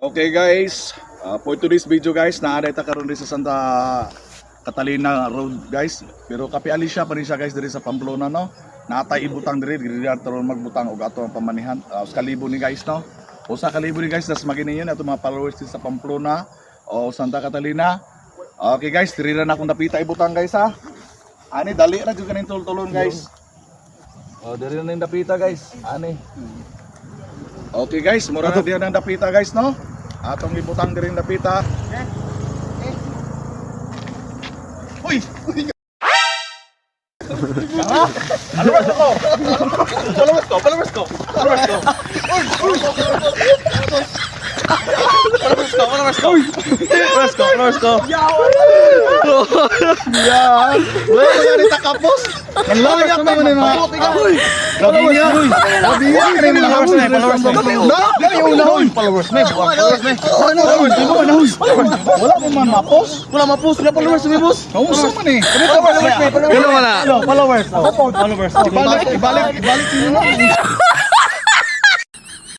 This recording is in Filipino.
Okay guys, for today's video guys, naaday ta karon rin sa Santa Catalina Road guys. Pero Kapi Alicia pa rin siya guys diri sa Pamplona no. Natay ibutang diri taron magbutang og ato ang pamanihan. Kalibo ni guys no. Usa kalibo ni guys nas magini yun ato mga followers sa Pamplona o Santa Catalina. Okay guys, diri na akong napita ibutang guys ha. Ani dali ra jud kaning tulon guys. Diri na napita guys. Ani. Okay guys, mura na diyan ang dapita guys no. Atong ibutang diri ang dapita. Uy! Followers ko! Followers ko! Followers ko! Followers ko! Followers ko! Followers ko! Followers ko! Followers ko! Yan! Wala ka rin takapos! Ang layak naman yung mga... Labi niya! Labi niya! Followers na! Followers na! Yan yung unahon! Followers na! Followers na! Wala mo man mapos? Wala mapos! Wala followers na boss! Nauso man eh! Followers na! Ano wala? Followers! Followers! Ibalik nyo na!